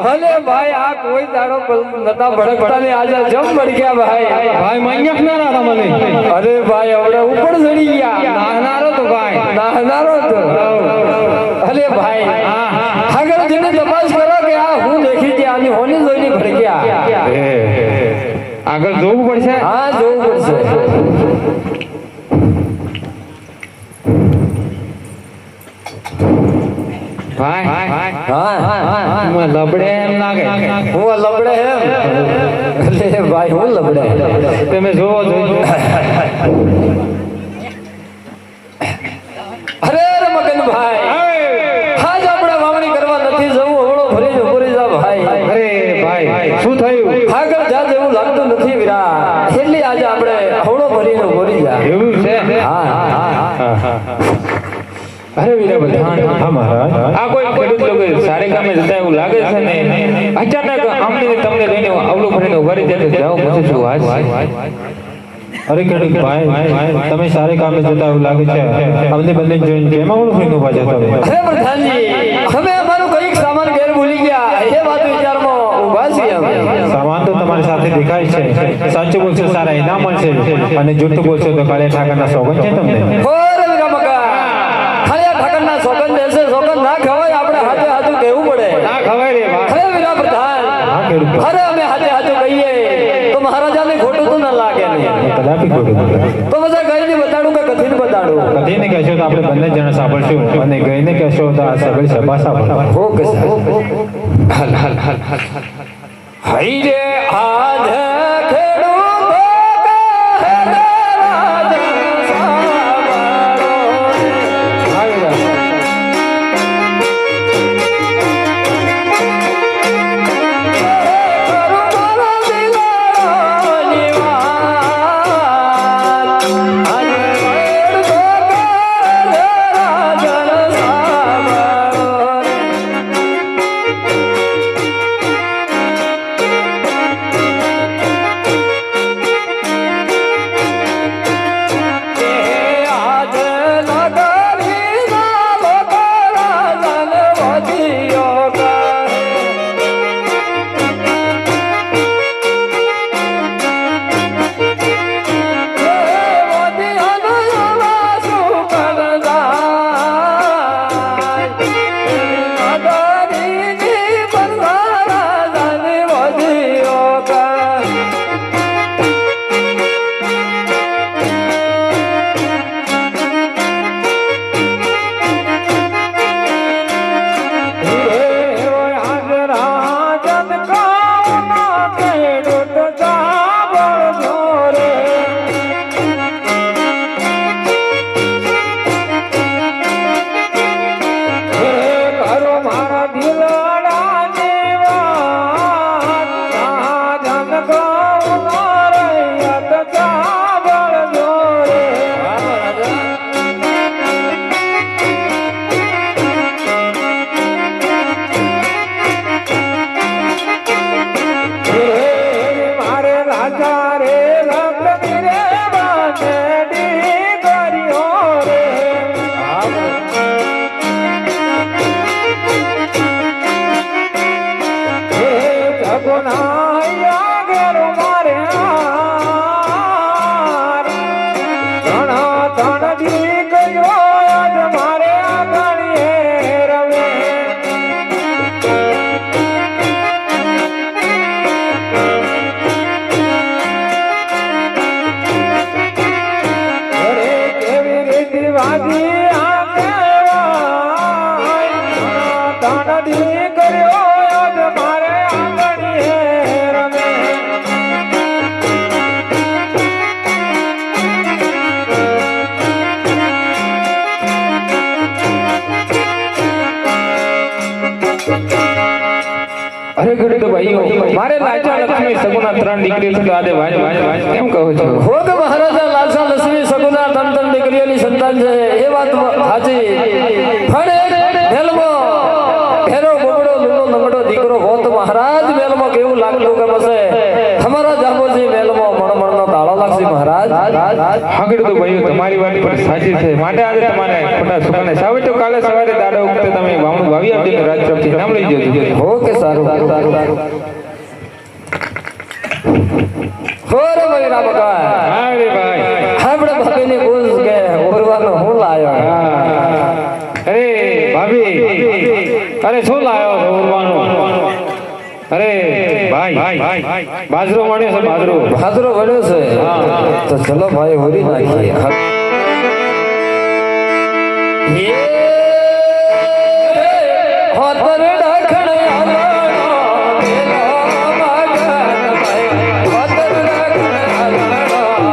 ભલે ભાઈ આ કોઈ દાડો નતા ભડકતા ને આજે જમ ભડક્યા ભાઈ મૈયક ના રાતા મને અરે ભાઈ હવે ઉપર ચડી ગયા નાહનારો તો ભાઈ નાહનારો તો અરે ભાઈ આગળ જઈને તપાસ કરો કે આ હું દેખી કે આની હોની જોઈને ભડક્યા આગળ જોવું પડશે હા જોવું પડશે ભાઈ હા હું લબડે એમ લાગે હું લબડે એમ એટલે ભાઈ હું લબડે તમે જોવો જોજો અરે મગન ભાઈ આજ આપણે વાવણી કરવા નથી જવું હવળો ભરીને ભરી જા ભાઈ અરે ભાઈ શું થયું આગળ જા જેવું લાગતું નથી વીરા એટલે આજે આપણે હવળો ભરીને ભરી જા એવું છે હા અરે વીરા બધાન હા મહારાજ આ કોઈ ખેડૂત લોકો સારે કામે જતા એવું લાગે છે ને અચાનક આમને તમને લઈને અવળું ભરીને ભરી જતો જાવ પછી શું વાત અરે ખેડૂત ભાઈ તમે સારે કામે જતા એવું લાગે છે અમને બંને જોઈને કેમ આવડું ફરીને ઉભા જતા અરે પ્રધાનજી અમે અમારું કઈક સામાન ઘેર ભૂલી ગયા એ વાત વિચારમાં ઊભા છીએ અમે સામાન તો તમારી સાથે દેખાય છે સાચું બોલશો સારા ઇનામ મળશે અને જૂઠું બોલશો તો કાલે ઠાકરના સોગંદ છે તમને ઓરે વીરા મગા ખાલી આ ઠાકરના સોગંદ દેશે સોગંદ ના ખવાય આપણે હાથે હાથું કહેવું પડે ના ખવાય રે ભાઈ અરે વીરા પ્રધાન હા ખેડૂત અરે અમે હાથે હાથું કહીએ તો મહારાજાને ખોટું તો ના લાગે ને કદાપી ખોટું તો બધા ગઈને બતાડું કે કથીને બતાડું કથીને કહેશો તો આપણે બંને જણા સાંભળશું અને ગઈને કહેશો તો આ સગળી સભા સાંભળો ઓકે હાલ હાલ હાલ હાલ હઈ રે આજ ખેડૂતો કહે રાજા સાંભળો અરે ખેડૂતો ભાઈઓ મારે લાલચા લક્ષ્મી સગુના 3 દીકરીઓ છે તો આદે વાજ કેમ કહો છો હો કે મહારાજા લાલચા લક્ષ્મી સગુના 3 દીકરીઓની સંતાન છે એ વાત સાચી પણ મેલમો ફેરો બોબડો લુલો નમડો દીકરો હો તો મહારાજ મેલમો કેવું લાગતું કે બસે તમારા જામોજી મેલમો મણમણનો તાળો લાગશે મહારાજ આગળ તો ભાઈઓ તમારી વાત પણ સાચી છે માટે આજે તમારે ખોટા સુકાને સાવે તો કાલે સવારે દાડો વખતે તમે વાવણું વાવી આપજો રાજ ચોકથી નામ લઈ જજો ઓકે સારું હોરે ભાઈ ના બકા હા રે ભાઈ આપણે ભાભીની પૂછ કે ઓરવાનો હું લાયો અરે ભાભી અરે શું લાયો છો ઉરવાનું અરે ભાઈ બાજરો મળ્યો છે બાજરો ભાદરો વળ્યો છે તો ચલો ભાઈ હોરી નાખીએ હોતર ડાખણ આલાણો પેલા માગન ભાઈ હોતર ડાખણ આલાણો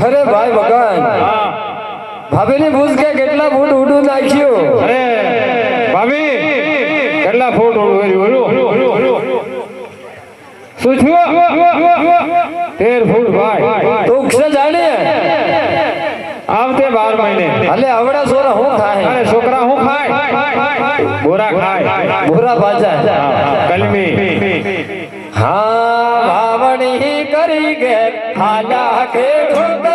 અરે ભાઈ ભગવાન ભાભીની ભૂસ કે કેટલા ફૂટ ઉડું નાખ્યું અરે ભાભી કેટલા ફૂટ ઓળું શું થયું 13 ફૂટ ભાઈ તું ક્ષે જાણે આવતે 12 મહિને અલે આવડા સોરા હું ખાય અરે છોકરા હું ખાય બોરા ખાય ભૂરા ભાજા કલમી હા ભાવણી કરી કે ખાજા કે ઢોક